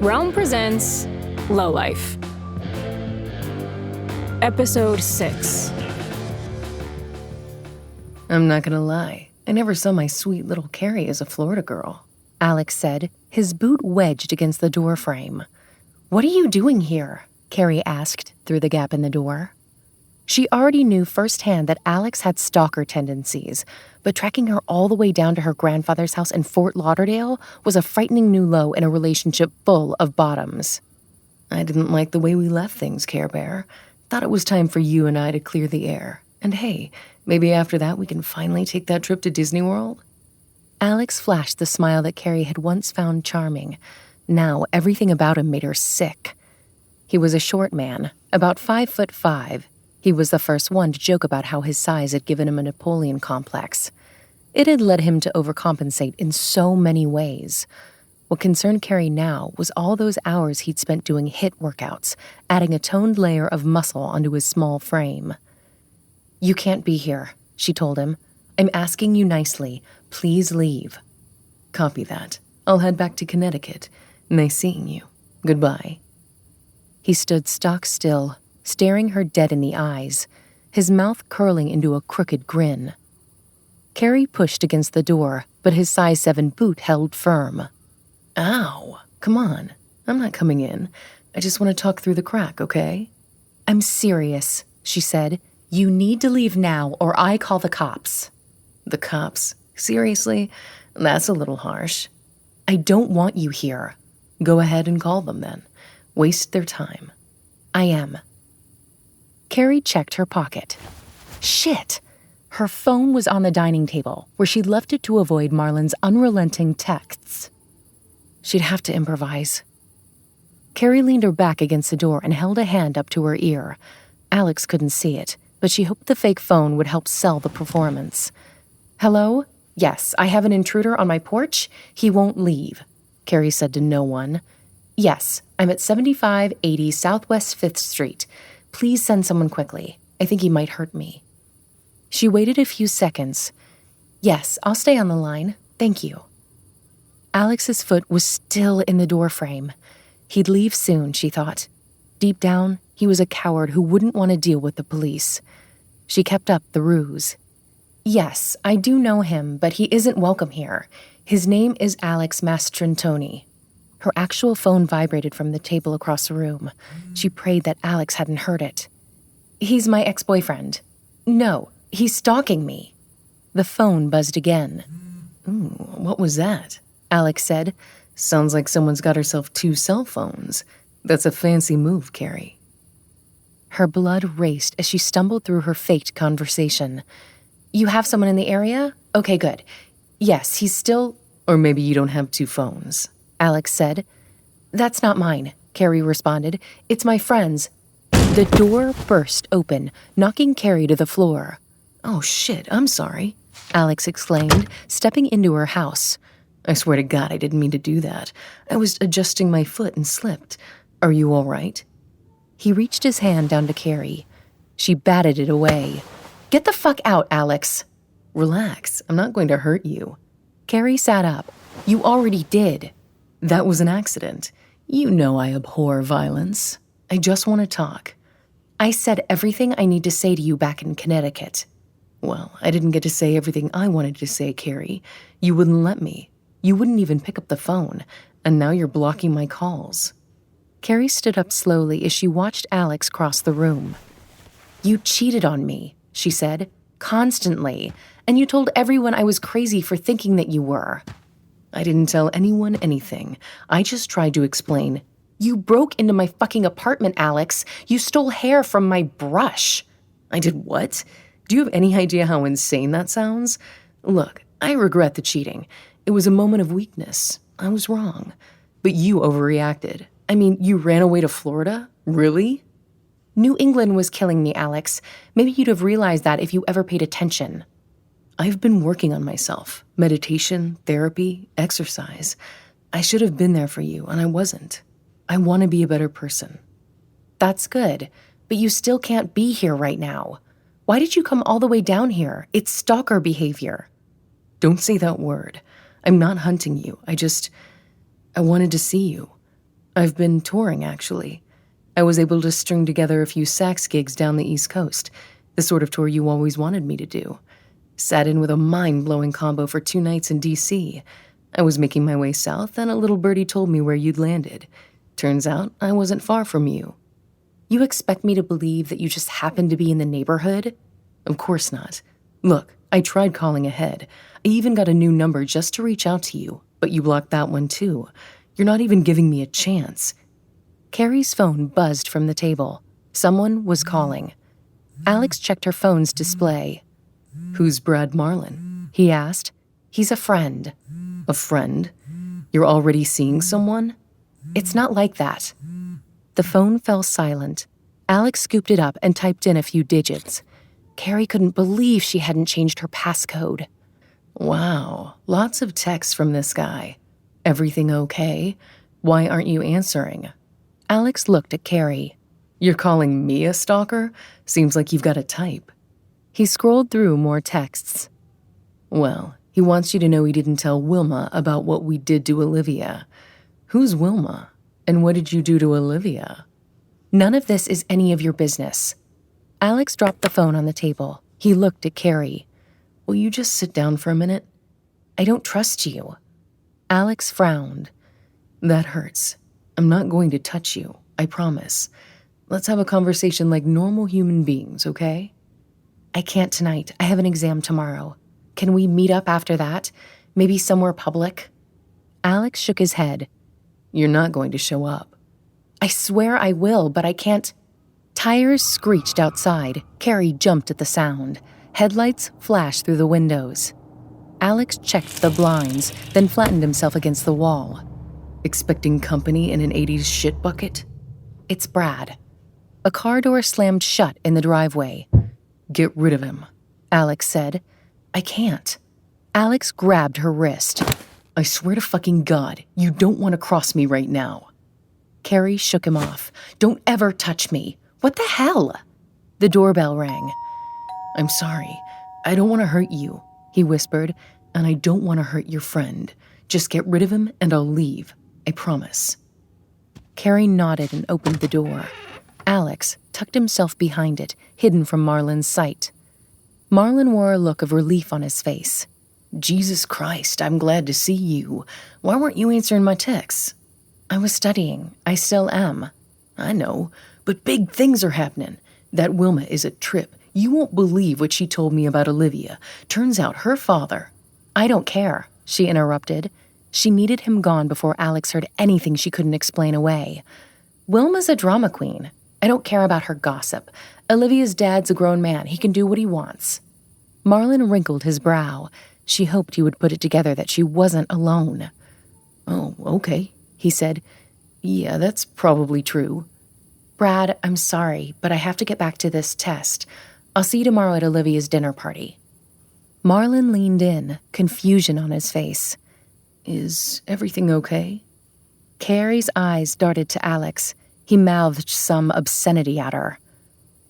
Realm presents Lowlife. Episode 6. I'm not gonna lie, I never saw my sweet little Kari as a Florida girl, Alex said, his boot wedged against the door frame. What are you doing here? Kari asked through the gap in the door. She already knew firsthand that Alex had stalker tendencies, but tracking her all the way down to her grandfather's house in Fort Lauderdale was a frightening new low in a relationship full of bottoms. I didn't like the way we left things, Care Bear. Thought it was time for you and I to clear the air. And hey, maybe after that we can finally take that trip to Disney World? Alex flashed the smile that Kari had once found charming. Now everything about him made her sick. He was a short man, about 5'5". He was the first one to joke about how his size had given him a Napoleon complex. It had led him to overcompensate in so many ways. What concerned Kari now was all those hours he'd spent doing HIIT workouts, adding a toned layer of muscle onto his small frame. You can't be here, she told him. I'm asking you nicely. Please leave. Copy that. I'll head back to Connecticut. Nice seeing you. Goodbye. He stood stock still, staring her dead in the eyes, his mouth curling into a crooked grin. Kari pushed against the door, but his size 7 boot held firm. Ow, come on. I'm not coming in. I just want to talk through the crack, okay? I'm serious, she said. You need to leave now or I call the cops. The cops? Seriously? That's a little harsh. I don't want you here. Go ahead and call them then. Waste their time. I am. Kari checked her pocket. Shit! Her phone was on the dining table, where she'd left it to avoid Marlon's unrelenting texts. She'd have to improvise. Kari leaned her back against the door and held a hand up to her ear. Alex couldn't see it, but she hoped the fake phone would help sell the performance. Hello? Yes, I have an intruder on my porch. He won't leave, Kari said to no one. Yes, I'm at 7580 Southwest 5th Street. Please send someone quickly. I think he might hurt me. She waited a few seconds. Yes, I'll stay on the line. Thank you. Alex's foot was still in the doorframe. He'd leave soon, she thought. Deep down, he was a coward who wouldn't want to deal with the police. She kept up the ruse. Yes, I do know him, but he isn't welcome here. His name is Alex Mastrantoni. Her actual phone vibrated from the table across the room. She prayed that Alex hadn't heard it. He's my ex-boyfriend. No, he's stalking me. The phone buzzed again. Ooh, what was that? Alex said. Sounds like someone's got herself 2 cell phones. That's a fancy move, Kari. Her blood raced as she stumbled through her faked conversation. You have someone in the area? Okay, good. Yes, he's still... Or maybe you don't have 2 phones. Alex said. That's not mine, Kari responded. It's my friend's. The door burst open, knocking Kari to the floor. Oh shit, I'm sorry, Alex exclaimed, stepping into her house. I swear to God I didn't mean to do that. I was adjusting my foot and slipped. Are you all right? He reached his hand down to Kari. She batted it away. Get the fuck out, Alex. Relax, I'm not going to hurt you. Kari sat up. You already did. That was an accident. You know I abhor violence. I just want to talk. I said everything I need to say to you back in Connecticut. Well, I didn't get to say everything I wanted to say, Kari. You wouldn't let me. You wouldn't even pick up the phone, and now you're blocking my calls. Kari stood up slowly as she watched Alex cross the room. You cheated on me, she said, constantly, and you told everyone I was crazy for thinking that you were. I didn't tell anyone anything. I just tried to explain. You broke into my fucking apartment, Alex. You stole hair from my brush. I did what? Do you have any idea how insane that sounds? Look, I regret the cheating. It was a moment of weakness. I was wrong. But you overreacted. I mean, you ran away to Florida? Really? New England was killing me, Alex. Maybe you'd have realized that if you ever paid attention. I've been working on myself. Meditation, therapy, exercise. I should have been there for you, and I wasn't. I want to be a better person. That's good, but you still can't be here right now. Why did you come all the way down here? It's stalker behavior. Don't say that word. I'm not hunting you. I wanted to see you. I've been touring, actually. I was able to string together a few sax gigs down the East Coast, the sort of tour you always wanted me to do. Sat in with a mind-blowing combo for 2 nights in D.C. I was making my way south, and a little birdie told me where you'd landed. Turns out I wasn't far from you. You expect me to believe that you just happened to be in the neighborhood? Of course not. Look, I tried calling ahead. I even got a new number just to reach out to you, but you blocked that one too. You're not even giving me a chance. Kari's phone buzzed from the table. Someone was calling. Alex checked her phone's display. "Who's Brad Marlin?" he asked. "He's a friend." "A friend? You're already seeing someone?" "It's not like that." The phone fell silent. Alex scooped it up and typed in a few digits. Kari couldn't believe she hadn't changed her passcode. Wow, lots of texts from this guy. Everything okay? Why aren't you answering? Alex looked at Kari. "You're calling me a stalker? Seems like you've got a type." He scrolled through more texts. "Well, he wants you to know he didn't tell Wilma about what we did to Olivia." "Who's Wilma? And what did you do to Olivia?" "None of this is any of your business." Alex dropped the phone on the table. He looked at Kari. "Will you just sit down for a minute?" "I don't trust you." Alex frowned. "That hurts. I'm not going to touch you, I promise. Let's have a conversation like normal human beings, okay?" "I can't tonight. I have an exam tomorrow. Can we meet up after that? Maybe somewhere public?" Alex shook his head. "You're not going to show up." "I swear I will, but I can't." Tires screeched outside. Kari jumped at the sound. Headlights flashed through the windows. Alex checked the blinds, then flattened himself against the wall. "Expecting company in an 80s shit bucket?" "It's Brad." A car door slammed shut in the driveway. "Get rid of him," Alex said. "I can't." Alex grabbed her wrist. "I swear to fucking God, you don't want to cross me right now." Kari shook him off. "Don't ever touch me." "What the hell?" The doorbell rang. "I'm sorry. I don't want to hurt you," he whispered, "and I don't want to hurt your friend. Just get rid of him and I'll leave. I promise." Kari nodded and opened the door. Alex tucked himself behind it, hidden from Marlin's sight. Marlin wore a look of relief on his face. "Jesus Christ, I'm glad to see you. Why weren't you answering my texts?" "I was studying. I still am." "I know, but big things are happening. That Wilma is a trip. You won't believe what she told me about Olivia. Turns out her father—" "I don't care," she interrupted. She needed him gone before Alex heard anything she couldn't explain away. "Wilma's a drama queen. I don't care about her gossip. Olivia's dad's a grown man. He can do what he wants." Marlin wrinkled his brow. She hoped he would put it together that she wasn't alone. "Oh, okay," he said. "Yeah, that's probably true." "Brad, I'm sorry, but I have to get back to this test. I'll see you tomorrow at Olivia's dinner party." Marlin leaned in, confusion on his face. "Is everything okay?" Kari's eyes darted to Alex. He mouthed some obscenity at her.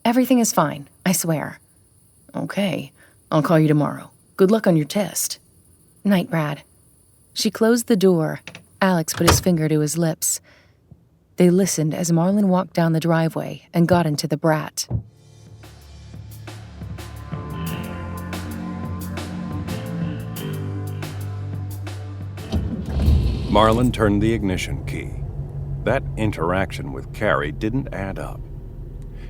"Everything is fine, I swear." "Okay, I'll call you tomorrow. Good luck on your test." "Night, Brad." She closed the door. Alex put his finger to his lips. They listened as Marlin walked down the driveway and got into the Brat. Marlin turned the ignition key. That interaction with Kari didn't add up.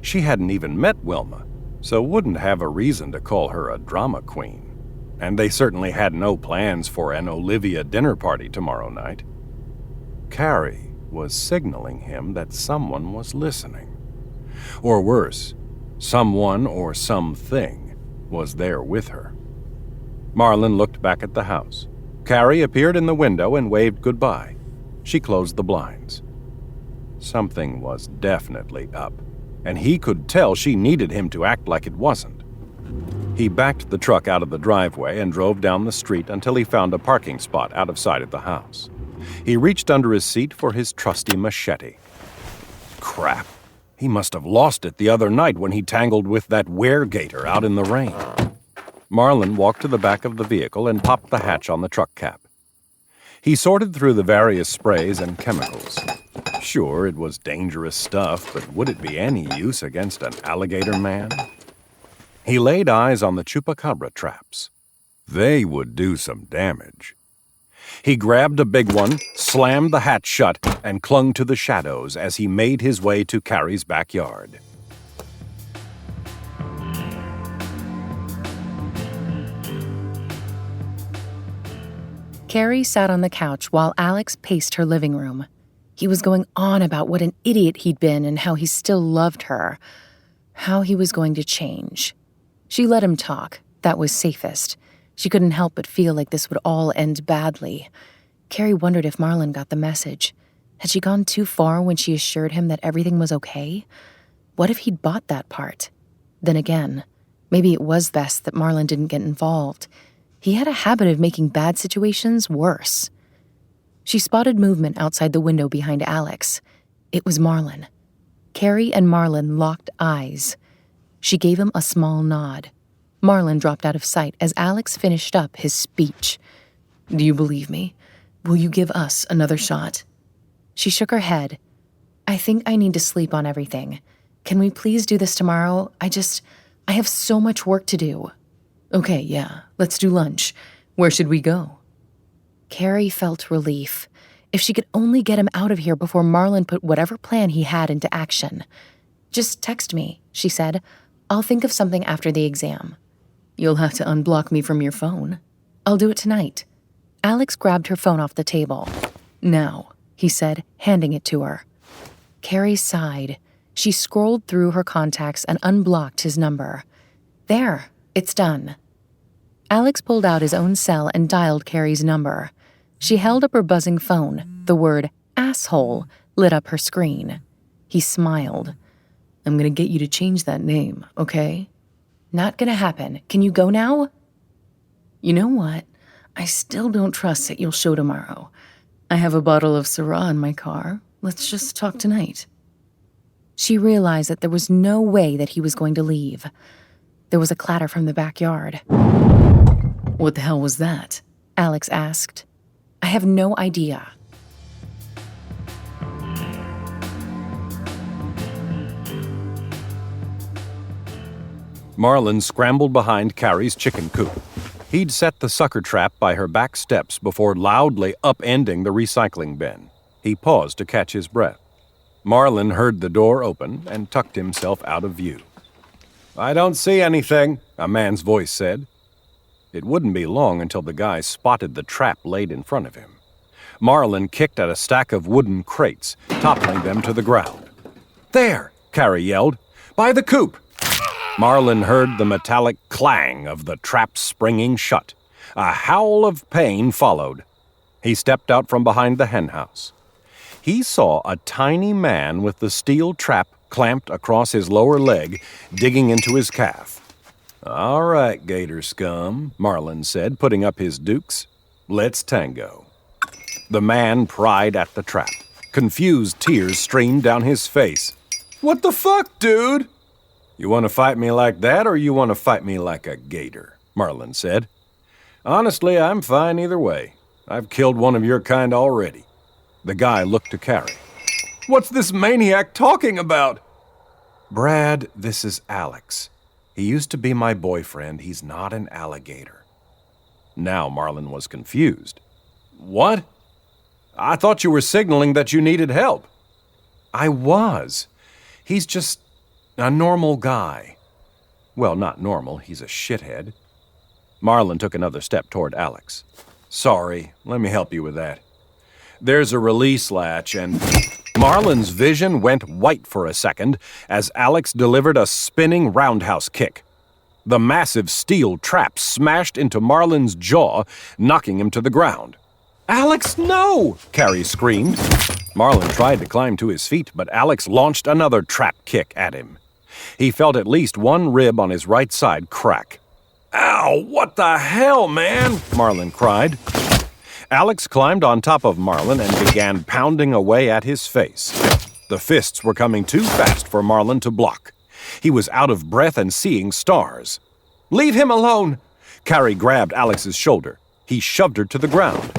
She hadn't even met Wilma, so wouldn't have a reason to call her a drama queen. And they certainly had no plans for an Olivia dinner party tomorrow night. Kari was signaling him that someone was listening. Or worse, someone or something was there with her. Marlin looked back at the house. Kari appeared in the window and waved goodbye. She closed the blinds. Something was definitely up, and he could tell she needed him to act like it wasn't. He backed the truck out of the driveway and drove down the street until he found a parking spot out of sight of the house. He reached under his seat for his trusty machete. Crap. He must have lost it the other night when he tangled with that weregator out in the rain. Marlin walked to the back of the vehicle and popped the hatch on the truck cap. He sorted through the various sprays and chemicals. Sure, it was dangerous stuff, but would it be any use against an alligator man? He laid eyes on the chupacabra traps. They would do some damage. He grabbed a big one, slammed the hatch shut, and clung to the shadows as he made his way to Kari's backyard. Kari sat on the couch while Alex paced her living room. He was going on about what an idiot he'd been and how he still loved her. How he was going to change. She let him talk. That was safest. She couldn't help but feel like this would all end badly. Kari wondered if Marlon got the message. Had she gone too far when she assured him that everything was okay? What if he'd bought that part? Then again, maybe it was best that Marlon didn't get involved. He had a habit of making bad situations worse. She spotted movement outside the window behind Alex. It was Marlon. Kari and Marlon locked eyes. She gave him a small nod. Marlon dropped out of sight as Alex finished up his speech. "Do you believe me? Will you give us another shot?" She shook her head. "I think I need to sleep on everything. Can we please do this tomorrow? I have so much work to do." "Okay, yeah, let's do lunch. Where should we go?" Kari felt relief. If she could only get him out of here before Marlon put whatever plan he had into action. "Just text me," she said. "I'll think of something after the exam." "You'll have to unblock me from your phone." "I'll do it tonight." Alex grabbed her phone off the table. "Now," he said, handing it to her. Kari sighed. She scrolled through her contacts and unblocked his number. "There, it's done." Alex pulled out his own cell and dialed Kari's number. She held up her buzzing phone. The word asshole lit up her screen. He smiled. "I'm gonna get you to change that name, okay?" "Not gonna happen. Can you go now?" "You know what? I still don't trust that you'll show tomorrow. I have a bottle of Syrah in my car. Let's just talk tonight." She realized that there was no way that he was going to leave. There was a clatter from the backyard. "What the hell was that?" Alex asked. "I have no idea." Marlon scrambled behind Kari's chicken coop. He'd set the sucker trap by her back steps before loudly upending the recycling bin. He paused to catch his breath. Marlon heard the door open and tucked himself out of view. "I don't see anything," a man's voice said. It wouldn't be long until the guy spotted the trap laid in front of him. Marlon kicked at a stack of wooden crates, toppling them to the ground. "There!" Kari yelled. "By the coop!" Marlon heard the metallic clang of the trap springing shut. A howl of pain followed. He stepped out from behind the henhouse. He saw a tiny man with the steel trap clamped across his lower leg, digging into his calf. "All right, gator scum," Marlon said, putting up his dukes. "Let's tango." The man pried at the trap. Confused tears streamed down his face. "What the fuck, dude?" "You want to fight me like that, or you want to fight me like a gator?" Marlon said. "Honestly, I'm fine either way. I've killed one of your kind already." The guy looked to Kari. "What's this maniac talking about?" "Brad, this is Alex. He used to be my boyfriend. He's not an alligator." Now Marlon was confused. "What? I thought you were signaling that you needed help." "I was. He's just a normal guy. Well, not normal. He's a shithead." Marlon took another step toward Alex. "Sorry, let me help you with that. There's a release latch and..." Marlon's vision went white for a second as Alex delivered a spinning roundhouse kick. The massive steel trap smashed into Marlon's jaw, knocking him to the ground. "Alex, no!" Kari screamed. Marlon tried to climb to his feet, but Alex launched another trap kick at him. He felt at least one rib on his right side crack. "Ow, what the hell, man?" Marlon cried. Alex climbed on top of Marlon and began pounding away at his face. The fists were coming too fast for Marlon to block. He was out of breath and seeing stars. "Leave him alone!" Kari grabbed Alex's shoulder. He shoved her to the ground.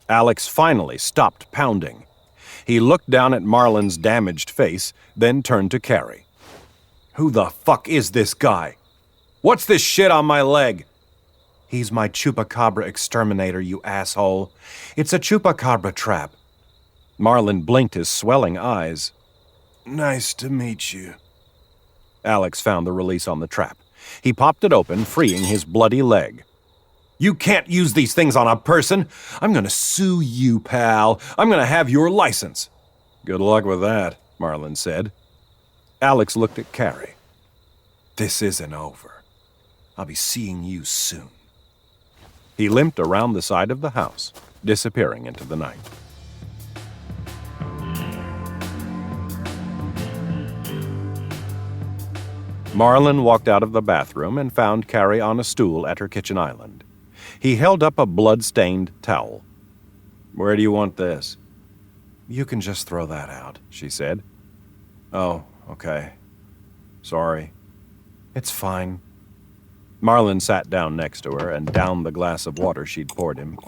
Alex finally stopped pounding. He looked down at Marlin's damaged face, then turned to Kari. "Who the fuck is this guy? What's this shit on my leg?" "He's my chupacabra exterminator, you asshole. It's a chupacabra trap." Marlin blinked his swelling eyes. "Nice to meet you." Alex found the release on the trap. He popped it open, freeing his bloody leg. "You can't use these things on a person. I'm gonna sue you, pal. I'm gonna have your license." "Good luck with that," Marlin said. Alex looked at Kari. "This isn't over. I'll be seeing you soon." He limped around the side of the house, disappearing into the night. Marlin walked out of the bathroom and found Kari on a stool at her kitchen island. He held up a blood-stained towel. "Where do you want this?" "You can just throw that out," she said. "Oh, okay. Sorry." "It's fine." Marlin sat down next to her and downed the glass of water she'd poured him.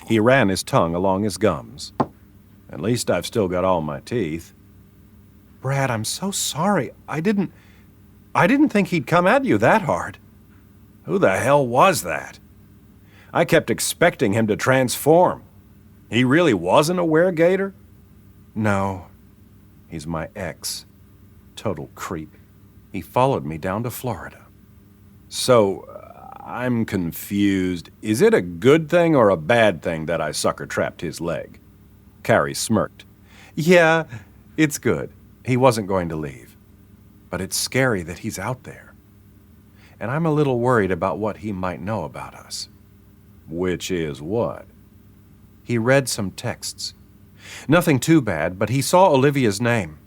He ran his tongue along his gums. "At least I've still got all my teeth." "Brad, I'm so sorry. I didn't think he'd come at you that hard." "Who the hell was that? I kept expecting him to transform. He really wasn't a weregator?" "No. He's my ex. Total creep. He followed me down to Florida." "So, I'm confused. Is it a good thing or a bad thing that I sucker-trapped his leg?" Kari smirked. "Yeah, it's good. He wasn't going to leave. But it's scary that he's out there. And I'm a little worried about what he might know about us." "Which is what?" "He read some texts. Nothing too bad, but he saw Olivia's name.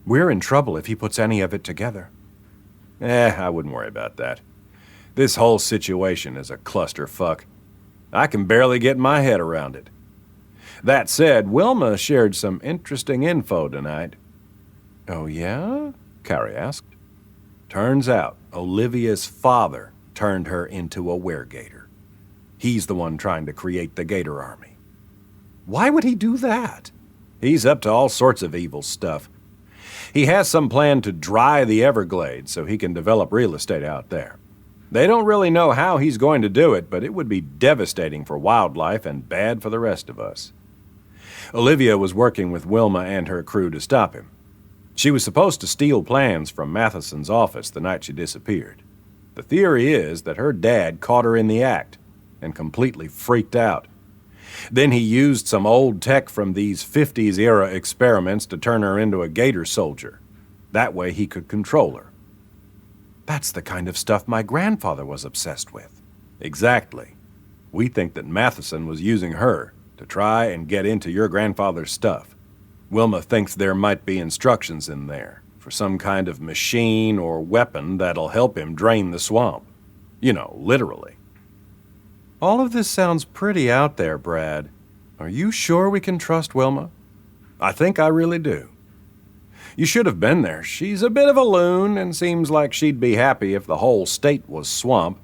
We're in trouble if he puts any of it together." I wouldn't worry about that. This whole situation is a clusterfuck. I can barely get my head around it. That said, Wilma shared some interesting info tonight. "Oh, yeah?" Kari asked. "Turns out Olivia's father turned her into a weregator. He's the one trying to create the Gator Army." "Why would he do that?" "He's up to all sorts of evil stuff. He has some plan to dry the Everglades so he can develop real estate out there. They don't really know how he's going to do it, but it would be devastating for wildlife and bad for the rest of us." Olivia was working with Wilma and her crew to stop him. She was supposed to steal plans from Matheson's office the night she disappeared. The theory is that her dad caught her in the act and completely freaked out. Then he used some old tech from these 50s-era experiments to turn her into a gator soldier. That way he could control her. "That's the kind of stuff my grandfather was obsessed with." "Exactly. We think that Matheson was using her to try and get into your grandfather's stuff. Wilma thinks there might be instructions in there for some kind of machine or weapon that'll help him drain the swamp. You know, literally." "All of this sounds pretty out there, Brad. Are you sure we can trust Wilma?" "I think I really do. You should have been there. She's a bit of a loon and seems like she'd be happy if the whole state was swamp,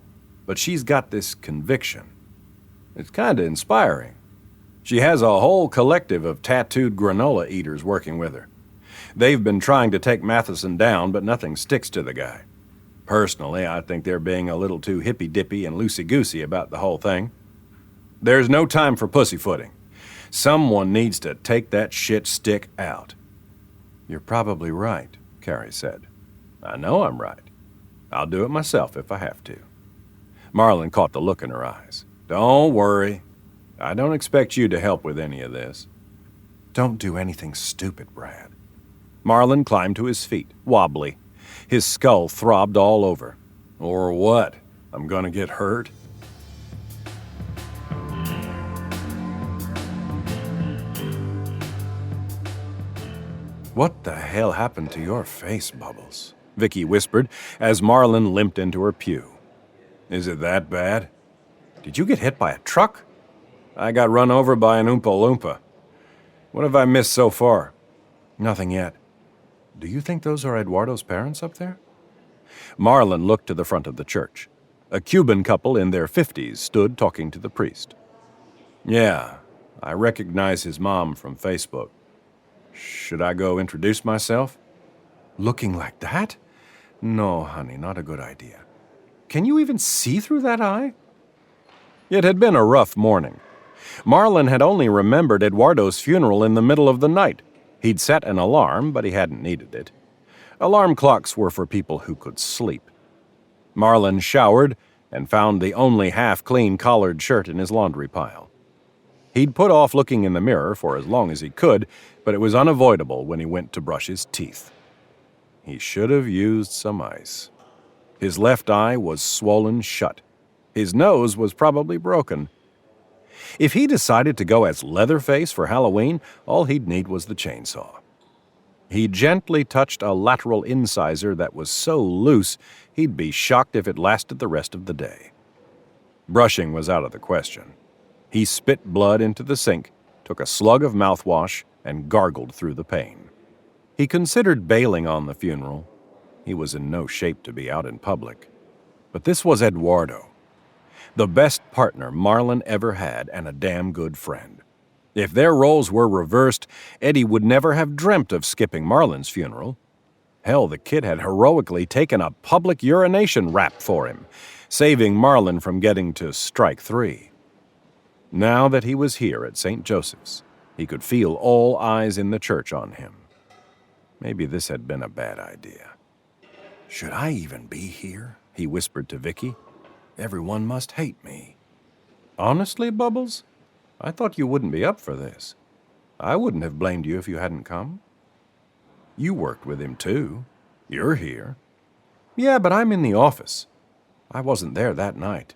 but she's got this conviction. It's kind of inspiring. She has a whole collective of tattooed granola eaters working with her. They've been trying to take Matheson down, but nothing sticks to the guy. Personally, I think they're being a little too hippy-dippy and loosey-goosey about the whole thing. There's no time for pussyfooting. Someone needs to take that shit stick out." "You're probably right," Kari said. "I know I'm right. I'll do it myself if I have to." Marlin caught the look in her eyes. "Don't worry. I don't expect you to help with any of this." "Don't do anything stupid, Brad." Marlin climbed to his feet, wobbly. His skull throbbed all over. "Or what? I'm gonna get hurt?" "What the hell happened to your face, Bubbles?" Vicky whispered as Marlin limped into her pew. "Is it that bad? Did you get hit by a truck?" "I got run over by an Oompa Loompa. What have I missed so far?" "Nothing yet. Do you think those are Eduardo's parents up there?" Marlin looked to the front of the church. A Cuban couple in their 50s stood talking to the priest. "Yeah, I recognize his mom from Facebook. Should I go introduce myself? Looking like that? No, honey, not a good idea. Can you even see through that eye? It had been a rough morning. Marlin had only remembered Eduardo's funeral in the middle of the night. He'd set an alarm, but he hadn't needed it. Alarm clocks were for people who could sleep. Marlin showered and found the only half-clean collared shirt in his laundry pile. He'd put off looking in the mirror for as long as he could, but it was unavoidable when he went to brush his teeth. He should have used some ice. His left eye was swollen shut. His nose was probably broken. If he decided to go as Leatherface for Halloween, all he'd need was the chainsaw. He gently touched a lateral incisor that was so loose he'd be shocked if it lasted the rest of the day. Brushing was out of the question. He spit blood into the sink, took a slug of mouthwash, and gargled through the pain. He considered bailing on the funeral. He was in no shape to be out in public. But this was Eduardo, the best partner Marlin ever had and a damn good friend. If their roles were reversed, Eddie would never have dreamt of skipping Marlin's funeral. Hell, the kid had heroically taken a public urination rap for him, saving Marlin from getting to strike three. Now that he was here at St. Joseph's, he could feel all eyes in the church on him. Maybe this had been a bad idea. Should I even be here? He whispered to Vicky. Everyone must hate me. Honestly, Bubbles? I thought you wouldn't be up for this. I wouldn't have blamed you if you hadn't come. You worked with him, too. You're here. Yeah, but I'm in the office. I wasn't there that night.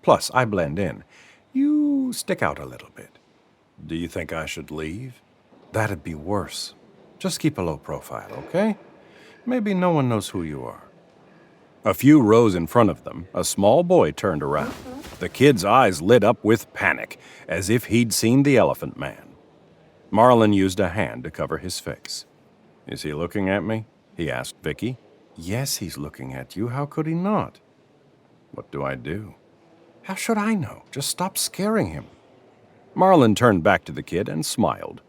Plus, I blend in. You stick out a little bit. Do you think I should leave? That'd be worse. Just keep a low profile, okay? Maybe no one knows who you are. A few rows in front of them, a small boy turned around. The kid's eyes lit up with panic, as if he'd seen the Elephant Man. Marlin used a hand to cover his face. Is he looking at me? He asked Vicky. Yes, he's looking at you. How could he not? What do I do? How should I know? Just stop scaring him. Marlin turned back to the kid and smiled.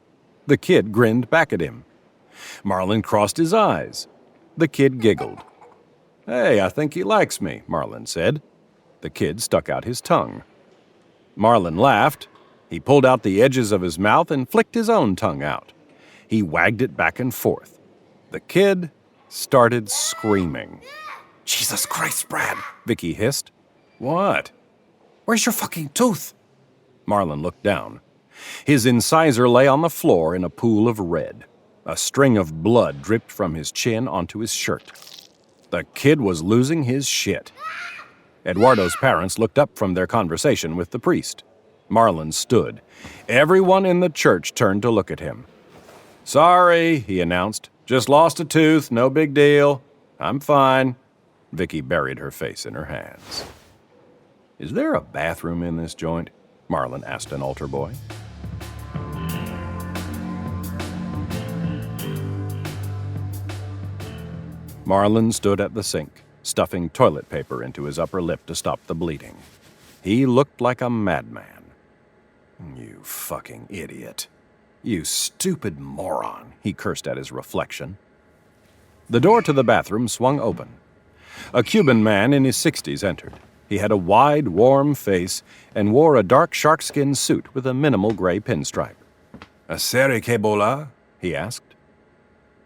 The kid grinned back at him. Marlin crossed his eyes. The kid giggled. Hey, I think he likes me, Marlin said. The kid stuck out his tongue. Marlin laughed. He pulled out the edges of his mouth and flicked his own tongue out. He wagged it back and forth. The kid started screaming. Jesus Christ, Brad, Vicky hissed. What? Where's your fucking tooth? Marlin looked down. His incisor lay on the floor in a pool of red. A string of blood dripped from his chin onto his shirt. The kid was losing his shit. Eduardo's parents looked up from their conversation with the priest. Marlin stood. Everyone in the church turned to look at him. Sorry, he announced. Just lost a tooth, no big deal. I'm fine. Vicky buried her face in her hands. Is there a bathroom in this joint? Marlin asked an altar boy. Marlin stood at the sink, stuffing toilet paper into his upper lip to stop the bleeding. He looked like a madman. You fucking idiot. You stupid moron, he cursed at his reflection. The door to the bathroom swung open. A Cuban man in his 60s entered. He had a wide, warm face and wore a dark sharkskin suit with a minimal gray pinstripe. "Acere que bola?" he asked.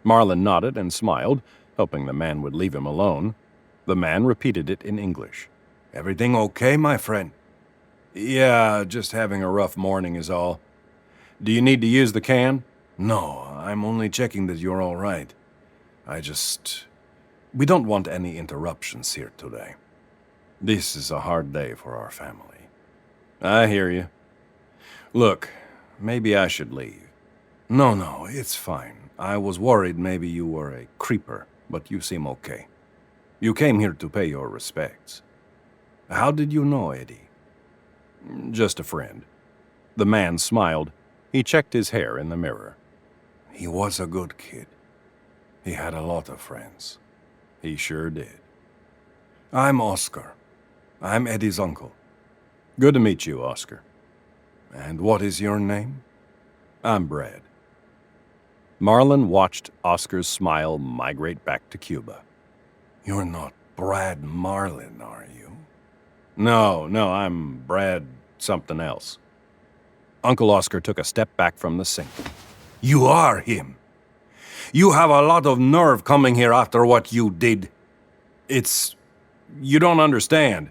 Marlin nodded and smiled, hoping the man would leave him alone. The man repeated it in English. Everything okay, my friend? Yeah, just having a rough morning is all. Do you need to use the can? No, I'm only checking that you're all right. We don't want any interruptions here today. This is a hard day for our family. I hear you. Look, maybe I should leave. No, it's fine. I was worried maybe you were a creeper, but you seem okay. You came here to pay your respects. How did you know Eddie? Just a friend. The man smiled. He checked his hair in the mirror. He was a good kid. He had a lot of friends. He sure did. I'm Oscar. I'm Eddie's uncle. Good to meet you, Oscar. And what is your name? I'm Brad. Marlin watched Oscar's smile migrate back to Cuba. You're not Brad Marlin, are you? No, I'm Brad something else. Uncle Oscar took a step back from the sink. You are him. You have a lot of nerve coming here after what you did. You don't understand.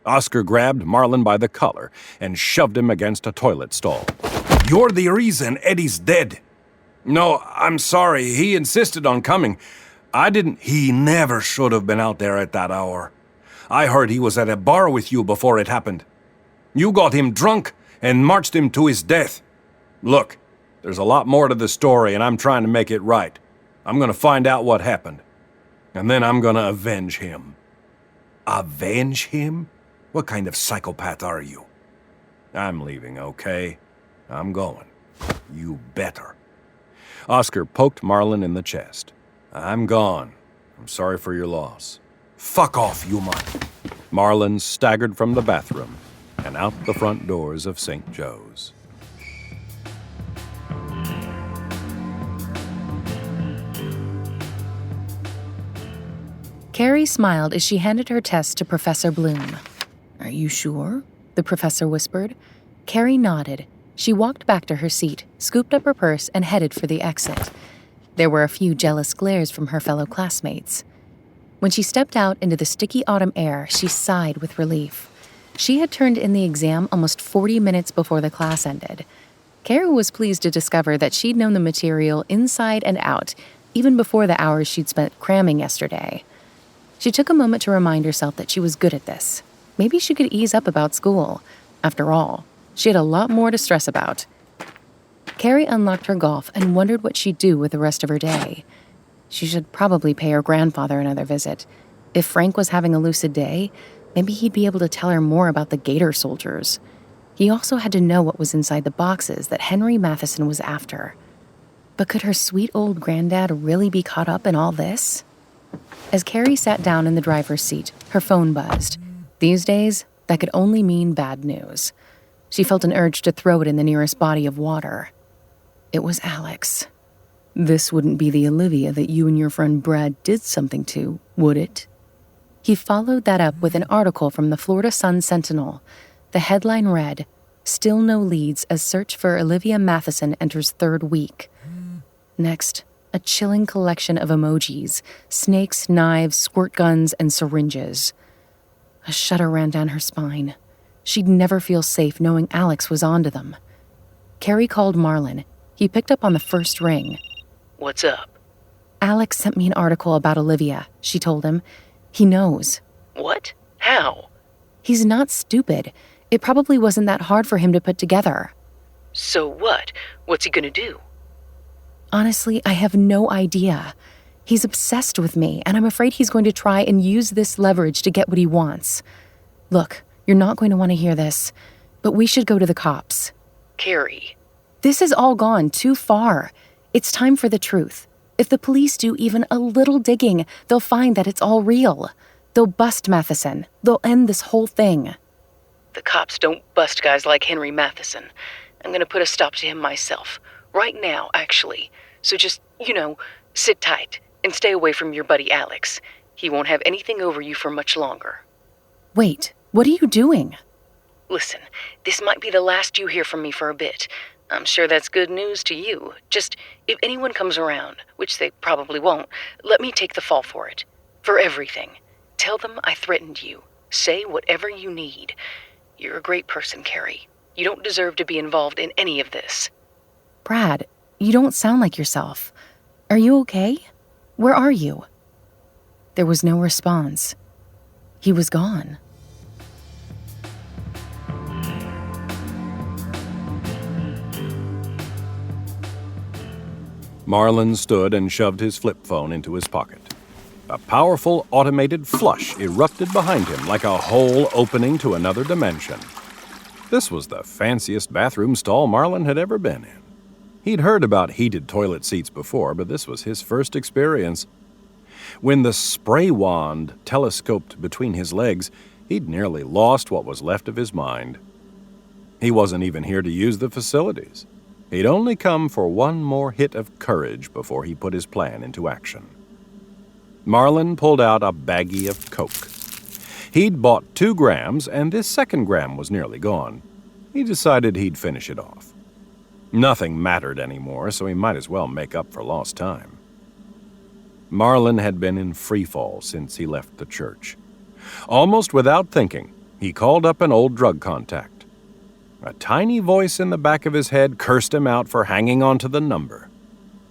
Oscar grabbed Marlin by the collar and shoved him against a toilet stall. You're the reason Eddie's dead. No, I'm sorry. He insisted on coming. I didn't... He never should have been out there at that hour. I heard he was at a bar with you before it happened. You got him drunk and marched him to his death. Look, there's a lot more to the story, and I'm trying to make it right. I'm going to find out what happened. And then I'm going to avenge him. Avenge him? What kind of psychopath are you? I'm leaving, okay? I'm going. You better. Oscar poked Marlin in the chest. I'm gone. I'm sorry for your loss. Fuck off, you mutt. Marlin staggered from the bathroom and out the front doors of St. Joe's. Kari smiled as she handed her test to Professor Bloom. "Are you sure?" the professor whispered. Kari nodded. She walked back to her seat, scooped up her purse, and headed for the exit. There were a few jealous glares from her fellow classmates. When she stepped out into the sticky autumn air, she sighed with relief. She had turned in the exam almost 40 minutes before the class ended. Kari was pleased to discover that she'd known the material inside and out, even before the hours she'd spent cramming yesterday. She took a moment to remind herself that she was good at this. Maybe she could ease up about school. After all, she had a lot more to stress about. Kari unlocked her golf and wondered what she'd do with the rest of her day. She should probably pay her grandfather another visit. If Frank was having a lucid day, maybe he'd be able to tell her more about the Gator soldiers. He also had to know what was inside the boxes that Henry Matheson was after. But could her sweet old granddad really be caught up in all this? As Kari sat down in the driver's seat, her phone buzzed. These days, that could only mean bad news. She felt an urge to throw it in the nearest body of water. It was Alex. "This wouldn't be the Olivia that you and your friend Brad did something to, would it?" He followed that up with an article from the Florida Sun-Sentinel. The headline read, "Still no leads as search for Olivia Matheson enters third week." Next, a chilling collection of emojis, snakes, knives, squirt guns, and syringes. A shudder ran down her spine. She'd never feel safe knowing Alex was onto them. Kari called Marlin. He picked up on the first ring. "What's up?" "Alex sent me an article about Olivia," she told him. "He knows." "What? How?" "He's not stupid. It probably wasn't that hard for him to put together." "So what? What's he gonna do?" "Honestly, I have no idea. He's obsessed with me, and I'm afraid he's going to try and use this leverage to get what he wants. Look, you're not going to want to hear this, but we should go to the cops." "Kari." "This has all gone too far. It's time for the truth. If the police do even a little digging, they'll find that it's all real. They'll bust Matheson. They'll end this whole thing." "The cops don't bust guys like Henry Matheson. I'm gonna put a stop to him myself. Right now, actually. So just, sit tight and stay away from your buddy Alex. He won't have anything over you for much longer." "Wait, what are you doing?" "Listen, this might be the last you hear from me for a bit. I'm sure that's good news to you. Just, if anyone comes around, which they probably won't, let me take the fall for it. For everything. Tell them I threatened you. Say whatever you need. You're a great person, Kari. You don't deserve to be involved in any of this." "Brad, you don't sound like yourself. Are you okay? Where are you?" There was no response. He was gone. Marlin stood and shoved his flip phone into his pocket. A powerful automated flush erupted behind him like a hole opening to another dimension. This was the fanciest bathroom stall Marlin had ever been in. He'd heard about heated toilet seats before, but this was his first experience. When the spray wand telescoped between his legs, he'd nearly lost what was left of his mind. He wasn't even here to use the facilities. He'd only come for one more hit of courage before he put his plan into action. Marlin pulled out a baggie of coke. He'd bought 2 grams, and this second gram was nearly gone. He decided he'd finish it off. Nothing mattered anymore, so he might as well make up for lost time. Marlin had been in freefall since he left the church. Almost without thinking, he called up an old drug contact. A tiny voice in the back of his head cursed him out for hanging on to the number.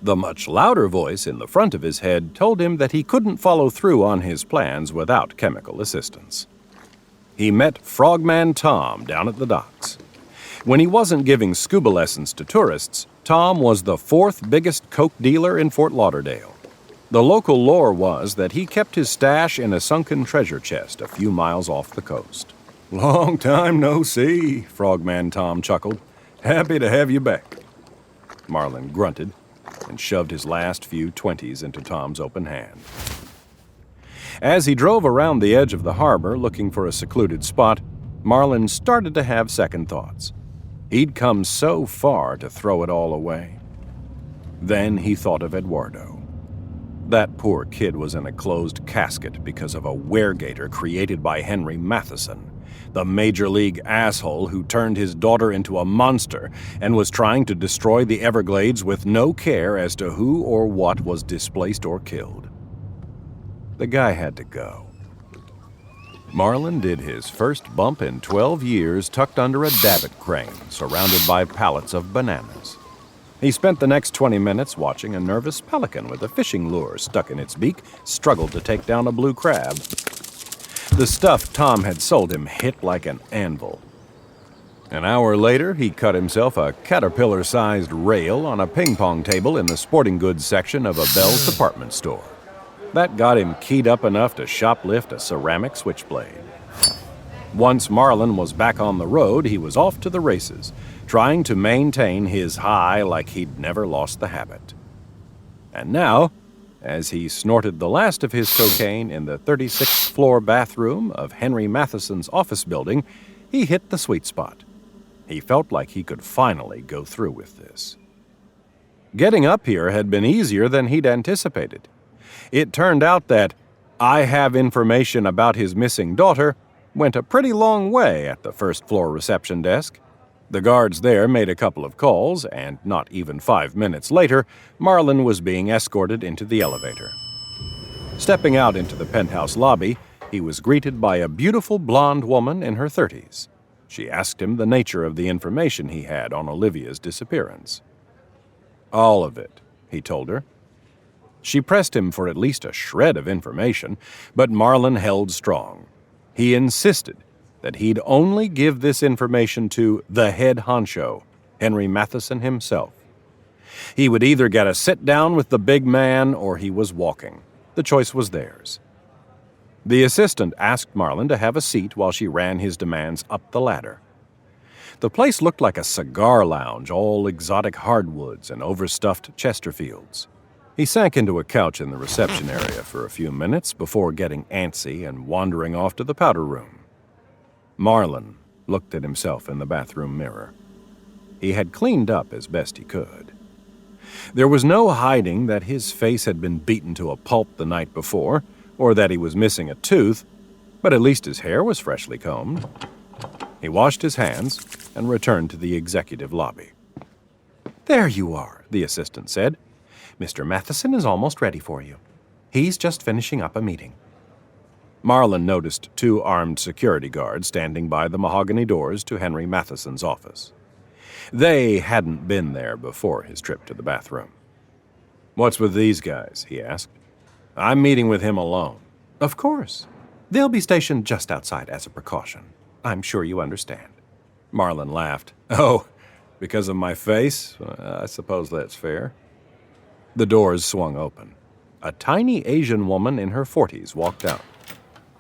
The much louder voice in the front of his head told him that he couldn't follow through on his plans without chemical assistance. He met Frogman Tom down at the docks. When he wasn't giving scuba lessons to tourists, Tom was the 4th biggest coke dealer in Fort Lauderdale. The local lore was that he kept his stash in a sunken treasure chest a few miles off the coast. "Long time no see," Frogman Tom chuckled. "Happy to have you back." Marlin grunted and shoved his last few 20s into Tom's open hand. As he drove around the edge of the harbor looking for a secluded spot, Marlin started to have second thoughts. He'd come so far to throw it all away. Then he thought of Eduardo. That poor kid was in a closed casket because of a weregator created by Henry Matheson, the major league asshole who turned his daughter into a monster and was trying to destroy the Everglades with no care as to who or what was displaced or killed. The guy had to go. Marlin did his first bump in 12 years tucked under a davit crane surrounded by pallets of bananas. He spent the next 20 minutes watching a nervous pelican with a fishing lure stuck in its beak struggle to take down a blue crab. The stuff Tom had sold him hit like an anvil. An hour later, he cut himself a caterpillar-sized rail on a ping-pong table in the sporting goods section of a Bell's department store. That got him keyed up enough to shoplift a ceramic switchblade. Once Marlin was back on the road, he was off to the races, trying to maintain his high like he'd never lost the habit. And now, as he snorted the last of his cocaine in the 36th floor bathroom of Henry Matheson's office building, he hit the sweet spot. He felt like he could finally go through with this. Getting up here had been easier than he'd anticipated. It turned out that "I have information about his missing daughter" went a pretty long way at the first floor reception desk. The guards there made a couple of calls, and not even 5 minutes later, Marlin was being escorted into the elevator. Stepping out into the penthouse lobby, he was greeted by a beautiful blonde woman in her 30s. She asked him the nature of the information he had on Olivia's disappearance. "All of it," he told her. She pressed him for at least a shred of information, but Marlin held strong. He insisted that he'd only give this information to the head honcho, Henry Matheson himself. He would either get a sit-down with the big man or he was walking. The choice was theirs. The assistant asked Marlin to have a seat while she ran his demands up the ladder. The place looked like a cigar lounge, all exotic hardwoods and overstuffed Chesterfields. He sank into a couch in the reception area for a few minutes before getting antsy and wandering off to the powder room. Marlin looked at himself in the bathroom mirror. He had cleaned up as best he could. There was no hiding that his face had been beaten to a pulp the night before, or that he was missing a tooth, but at least his hair was freshly combed. He washed his hands and returned to the executive lobby. "There you are," the assistant said. "Mr. Matheson is almost ready for you. He's just finishing up a meeting." Marlin noticed 2 armed security guards standing by the mahogany doors to Henry Matheson's office. They hadn't been there before his trip to the bathroom. "What's with these guys?" he asked. "I'm meeting with him alone." "Of course. They'll be stationed just outside as a precaution. I'm sure you understand." Marlin laughed. "Oh, because of my face? I suppose that's fair." The doors swung open. A tiny Asian woman in her 40s walked out.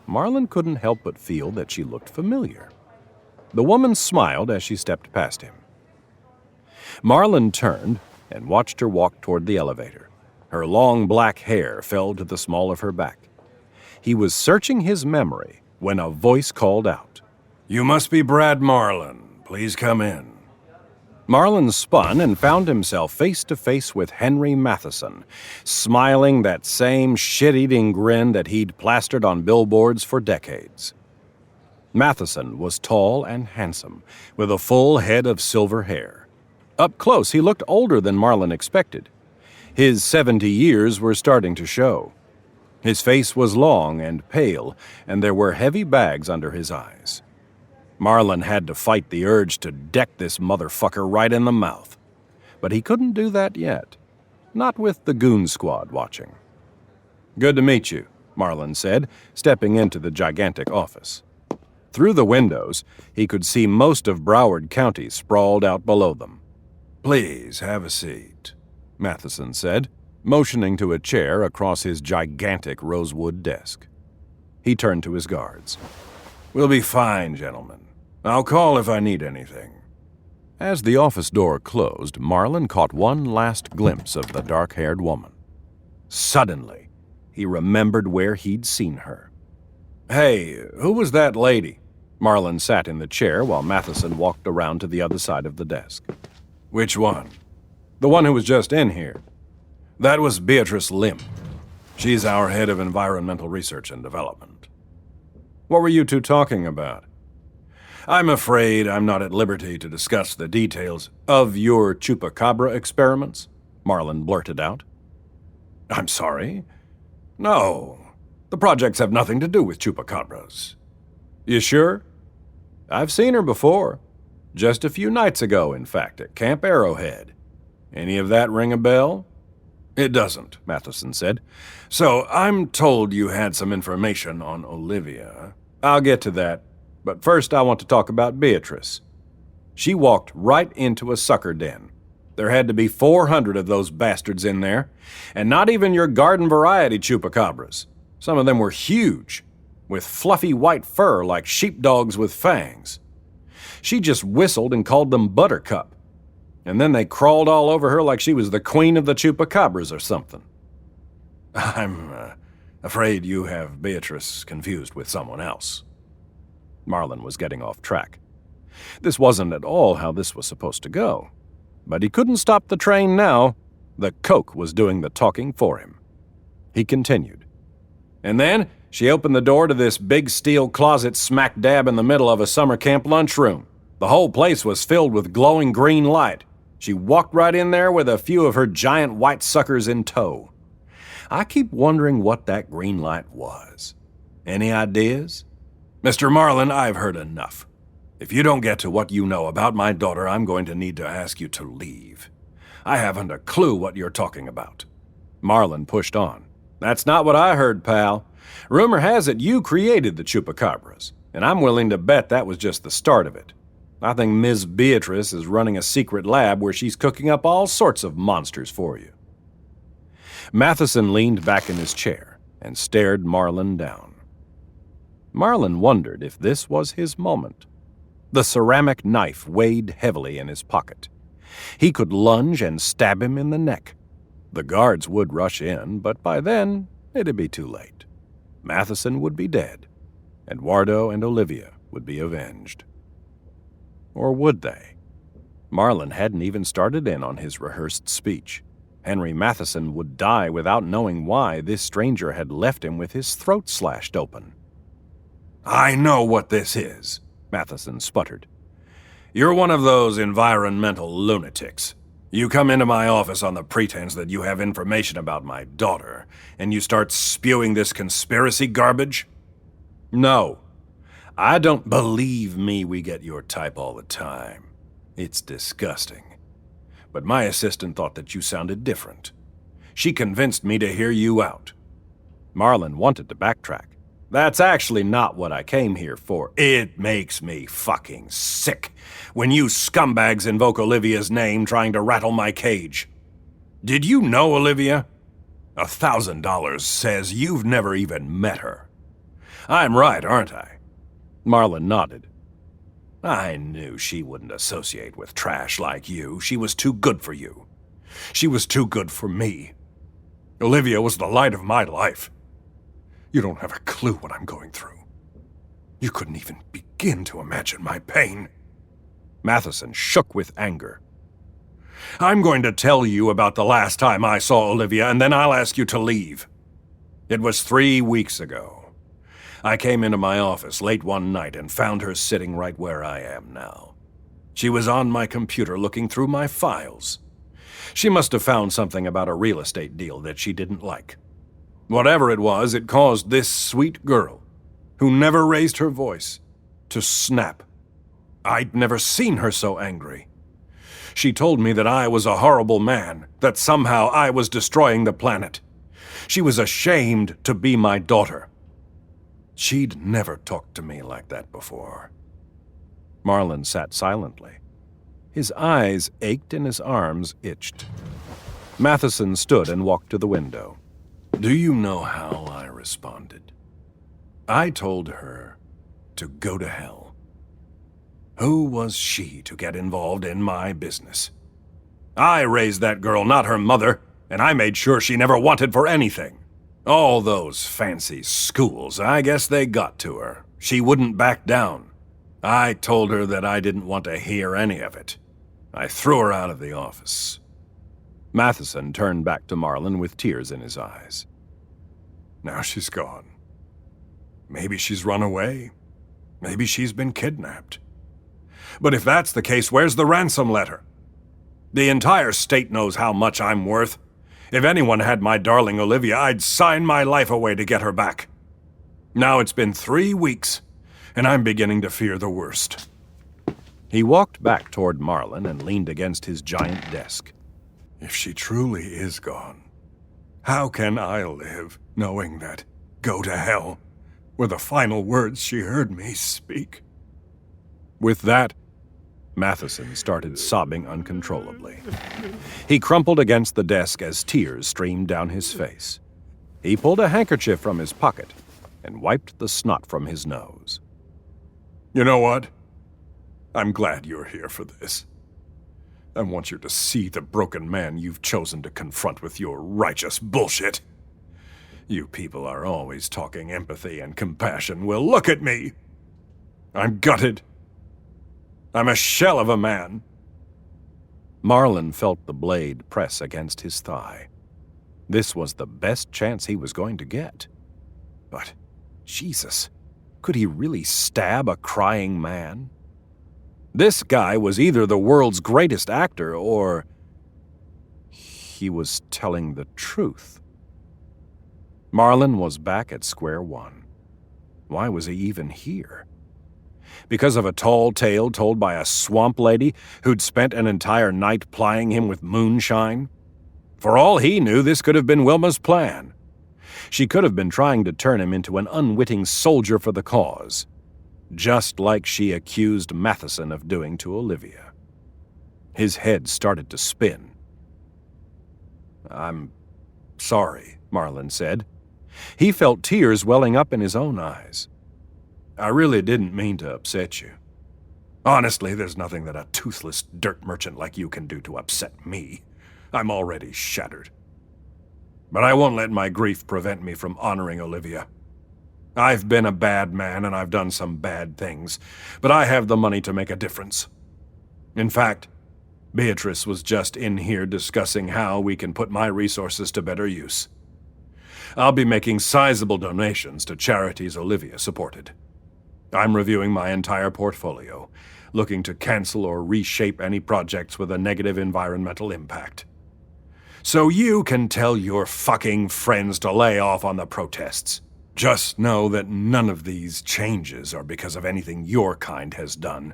Marlin couldn't help but feel that she looked familiar. The woman smiled as she stepped past him. Marlin turned and watched her walk toward the elevator. Her long black hair fell to the small of her back. He was searching his memory when a voice called out, "You must be Brad Marlin. Please come in." Marlin spun and found himself face to face with Henry Matheson, smiling that same shit-eating grin that he'd plastered on billboards for decades. Matheson was tall and handsome, with a full head of silver hair. Up close, he looked older than Marlin expected. His 70 years were starting to show. His face was long and pale, and there were heavy bags under his eyes. Marlin had to fight the urge to deck this motherfucker right in the mouth. But he couldn't do that yet. Not with the goon squad watching. "Good to meet you," Marlin said, stepping into the gigantic office. Through the windows, he could see most of Broward County sprawled out below them. "Please have a seat," Matheson said, motioning to a chair across his gigantic rosewood desk. He turned to his guards. "We'll be fine, gentlemen. I'll call if I need anything." As the office door closed, Marlin caught one last glimpse of the dark-haired woman. Suddenly, he remembered where he'd seen her. "Hey, who was that lady?" Marlin sat in the chair while Matheson walked around to the other side of the desk. "Which one?" "The one who was just in here." "That was Beatrice Lim. She's our head of environmental research and development." "What were you two talking about?" "I'm afraid I'm not at liberty to discuss the details of your chupacabra experiments," Marlin blurted out. "I'm sorry? No, the projects have nothing to do with chupacabras." "You sure?" "I've seen her before. Just a few nights ago, in fact, at Camp Arrowhead. Any of that ring a bell?" "It doesn't," Matheson said. "So I'm told you had some information on Olivia." "I'll get to that. But first I want to talk about Beatrice. She walked right into a sucker den. There had to be 400 of those bastards in there, and not even your garden variety chupacabras. Some of them were huge, with fluffy white fur like sheepdogs with fangs. She just whistled and called them Buttercup, and then they crawled all over her like she was the queen of the chupacabras or something." "I'm afraid you have Beatrice confused with someone else." Marlin was getting off track. This wasn't at all how this was supposed to go. But he couldn't stop the train now. The Coke was doing the talking for him. He continued. "And then she opened the door to this big steel closet smack dab in the middle of a summer camp lunchroom. The whole place was filled with glowing green light. She walked right in there with a few of her giant white suckers in tow. I keep wondering what that green light was. Any ideas?" "Mr. Marlin, I've heard enough. If you don't get to what you know about my daughter, I'm going to need to ask you to leave. I haven't a clue what you're talking about." Marlin pushed on. "That's not what I heard, pal. Rumor has it you created the chupacabras, and I'm willing to bet that was just the start of it. I think Ms. Beatrice is running a secret lab where she's cooking up all sorts of monsters for you." Matheson leaned back in his chair and stared Marlin down. Marlin wondered if this was his moment. The ceramic knife weighed heavily in his pocket. He could lunge and stab him in the neck. The guards would rush in, but by then it'd be too late. Matheson would be dead. Eduardo and Olivia would be avenged. Or would they? Marlin hadn't even started in on his rehearsed speech. Henry Matheson would die without knowing why this stranger had left him with his throat slashed open. "I know what this is," Matheson sputtered. "You're one of those environmental lunatics. You come into my office on the pretense that you have information about my daughter, and you start spewing this conspiracy garbage?" "No. I don't believe me we get your type all the time. It's disgusting. But my assistant thought that you sounded different. She convinced me to hear you out." Marlin wanted to backtrack. "That's actually not what I came here for." "It makes me fucking sick when you scumbags invoke Olivia's name trying to rattle my cage. Did you know Olivia? $1,000 says you've never even met her. I'm right, aren't I?" Marlin nodded. "I knew she wouldn't associate with trash like you. She was too good for you. She was too good for me. Olivia was the light of my life. You don't have a clue what I'm going through. You couldn't even begin to imagine my pain." Matheson shook with anger. I'm going to tell you about the last time I saw Olivia, and then I'll ask you to leave. It was 3 weeks ago. I came into my office late one night and found her sitting right where I am now. She was on my computer looking through my files. She must have found something about a real estate deal that she didn't like. Whatever it was, it caused this sweet girl, who never raised her voice, to snap. I'd never seen her so angry. She told me that I was a horrible man, that somehow I was destroying the planet. She was ashamed to be my daughter. She'd never talked to me like that before. Marlin sat silently. His eyes ached and his arms itched. Matheson stood and walked to the window. Do you know how I responded? I told her to go to hell. Who was she to get involved in my business? I raised that girl, not her mother, and I made sure she never wanted for anything. All those fancy schools, I guess they got to her. She wouldn't back down. I told her that I didn't want to hear any of it. I threw her out of the office. Matheson turned back to Marlin with tears in his eyes. Now she's gone. Maybe she's run away. Maybe she's been kidnapped. But if that's the case, where's the ransom letter? The entire state knows how much I'm worth. If anyone had my darling Olivia, I'd sign my life away to get her back. Now it's been 3 weeks, and I'm beginning to fear the worst. He walked back toward Marlin and leaned against his giant desk. If she truly is gone, how can I live knowing that "go to hell" were the final words she heard me speak? With that, Matheson started sobbing uncontrollably. He crumpled against the desk as tears streamed down his face. He pulled a handkerchief from his pocket and wiped the snot from his nose. You know what? I'm glad you're here for this. I want you to see the broken man you've chosen to confront with your righteous bullshit. You people are always talking empathy and compassion. Well, look at me. I'm gutted. I'm a shell of a man. Marlin felt the blade press against his thigh. This was the best chance he was going to get. But, Jesus, could he really stab a crying man? This guy was either the world's greatest actor or he was telling the truth. Marlin was back at square one. Why was he even here? Because of a tall tale told by a swamp lady who'd spent an entire night plying him with moonshine? For all he knew, this could have been Wilma's plan. She could have been trying to turn him into an unwitting soldier for the cause, just like she accused Matheson of doing to Olivia. His head started to spin. "I'm sorry," Marlin said. He felt tears welling up in his own eyes. "I really didn't mean to upset you. Honestly, there's nothing that a toothless dirt merchant like you can do to upset me. I'm already shattered. But I won't let my grief prevent me from honoring Olivia. I've been a bad man and I've done some bad things, but I have the money to make a difference. In fact, Beatrice was just in here discussing how we can put my resources to better use. I'll be making sizable donations to charities Olivia supported. I'm reviewing my entire portfolio, looking to cancel or reshape any projects with a negative environmental impact. So you can tell your fucking friends to lay off on the protests. Just know that none of these changes are because of anything your kind has done.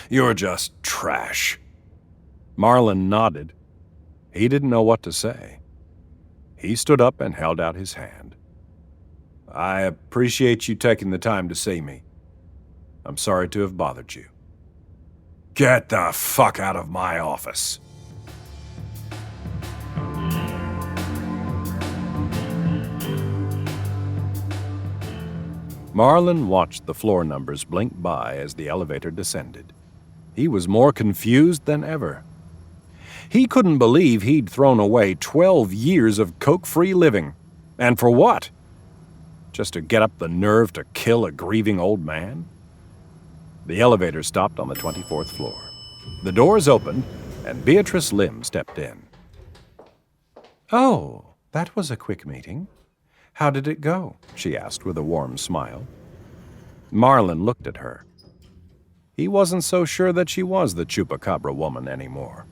You're just trash." Marlin nodded. He didn't know what to say. He stood up and held out his hand. "I appreciate you taking the time to see me. I'm sorry to have bothered you." Get the fuck out of my office. Marlin watched the floor numbers blink by as the elevator descended. He was more confused than ever. He couldn't believe he'd thrown away 12 years of coke-free living. And for what? Just to get up the nerve to kill a grieving old man? The elevator stopped on the 24th floor. The doors opened, and Beatrice Lim stepped in. "Oh, that was a quick meeting. How did it go?" she asked with a warm smile. Marlin looked at her. He wasn't so sure that she was the Chupacabra woman anymore.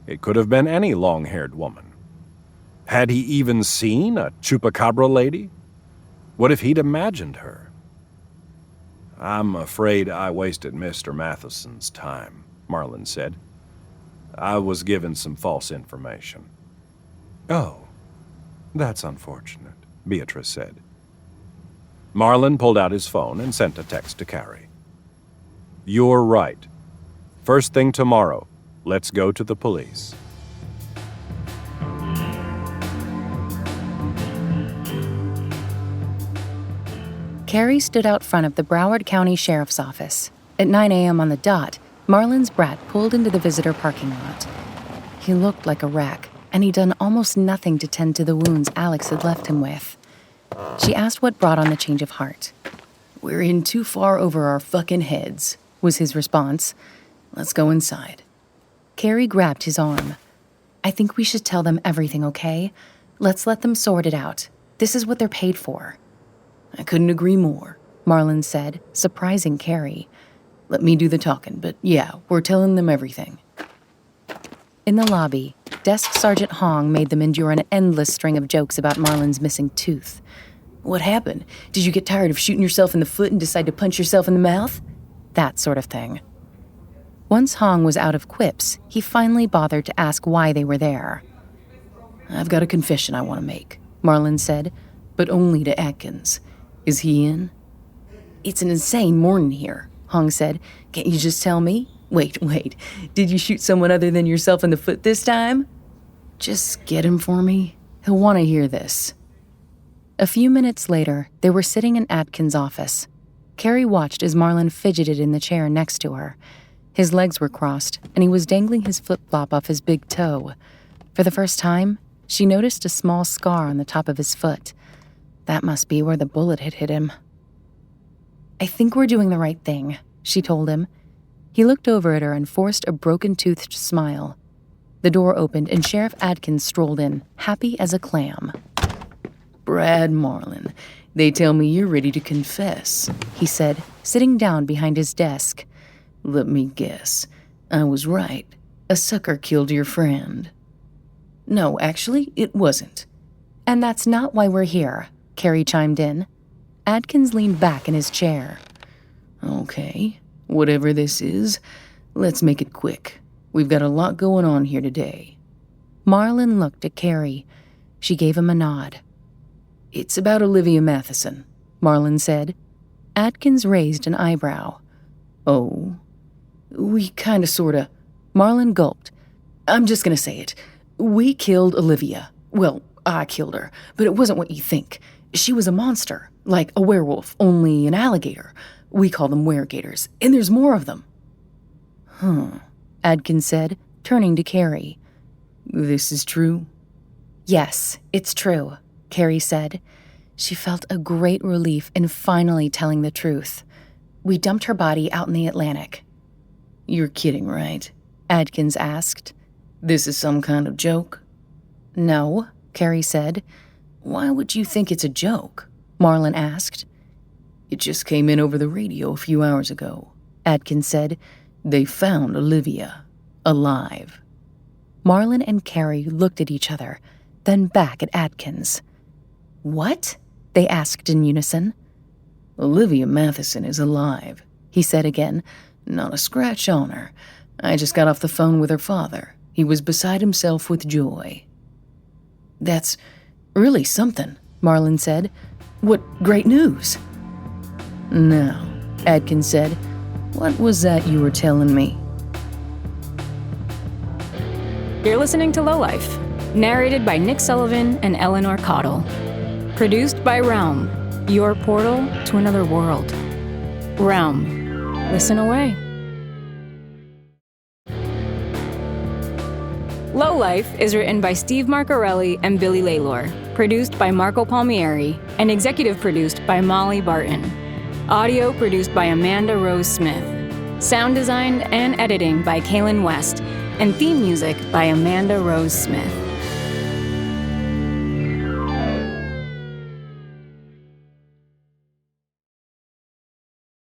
It could have been any long-haired woman. Had he even seen a Chupacabra lady? What if he'd imagined her? "I'm afraid I wasted Mr. Matheson's time," Marlin said. "I was given some false information." "Oh, that's unfortunate," Beatrice said. Marlin pulled out his phone and sent a text to Kari. "You're right. First thing tomorrow, let's go to the police." Kari stood out front of the Broward County Sheriff's Office. At 9 a.m. on the dot, Marlin's brat pulled into the visitor parking lot. He looked like a wreck, and he'd done almost nothing to tend to the wounds Alex had left him with. She asked what brought on the change of heart. "We're in too far over our fucking heads," was his response. "Let's go inside." Kari grabbed his arm. "I think we should tell them everything, okay? Let's let them sort it out. This is what they're paid for." "I couldn't agree more," Marlin said, surprising Kari. "Let me do the talking, but yeah, we're telling them everything." In the lobby, Desk Sergeant Hong made them endure an endless string of jokes about Marlin's missing tooth. "What happened? Did you get tired of shooting yourself in the foot and decide to punch yourself in the mouth?" That sort of thing. Once Hong was out of quips, he finally bothered to ask why they were there. "I've got a confession I want to make," Marlin said, "but only to Atkins. Is he in?" "It's an insane morning here," Hong said. "Can't you just tell me? Wait. Did you shoot someone other than yourself in the foot this time?" "Just get him for me. He'll want to hear this." A few minutes later, they were sitting in Atkins' office. Kari watched as Marlin fidgeted in the chair next to her. His legs were crossed, and he was dangling his flip-flop off his big toe. For the first time, she noticed a small scar on the top of his foot. That must be where the bullet had hit him. "I think we're doing the right thing," she told him. He looked over at her and forced a broken-toothed smile. The door opened and Sheriff Atkins strolled in, happy as a clam. "Brad Marlin, they tell me you're ready to confess," he said, sitting down behind his desk. "Let me guess. I was right. A sucker killed your friend." "No, actually, it wasn't." "And that's not why we're here," Kari chimed in. Atkins leaned back in his chair. "Okay, whatever this is, let's make it quick. We've got a lot going on here today." Marlin looked at Kari. She gave him a nod. "It's about Olivia Matheson," Marlin said. Atkins raised an eyebrow. "Oh, we kinda sorta..." Marlin gulped. "I'm just gonna say it. We killed Olivia. Well, I killed her, but it wasn't what you think. She was a monster, like a werewolf, only an alligator. We call them weregators, and there's more of them." Adkins said, turning to Kari. "This is true?" "Yes, it's true," Kari said. She felt a great relief in finally telling the truth. "We dumped her body out in the Atlantic." "You're kidding, right?" Adkins asked. "This is some kind of joke?" "No," Kari said. "Why would you think it's a joke?" Marlin asked. "It just came in over the radio a few hours ago," Adkins said. "They found Olivia, alive." Marlin and Kari looked at each other, then back at Adkins. "What?" they asked in unison. "Olivia Matheson is alive," he said again. "Not a scratch on her. I just got off the phone with her father. He was beside himself with joy." "That's really something," Marlin said. "What great news." "Now," Adkins said, "what was that you were telling me?" You're listening to Lowlife, narrated by Nick Sullivan and Eleanor Cottle. Produced by Realm, your portal to another world. Realm, listen away. Lowlife is written by Steve Marcarelli and Billy Laylor, produced by Marco Palmieri, and executive produced by Molly Barton. Audio produced by Amanda Rose Smith. Sound design and editing by Kaylin West. and theme music by Amanda Rose Smith.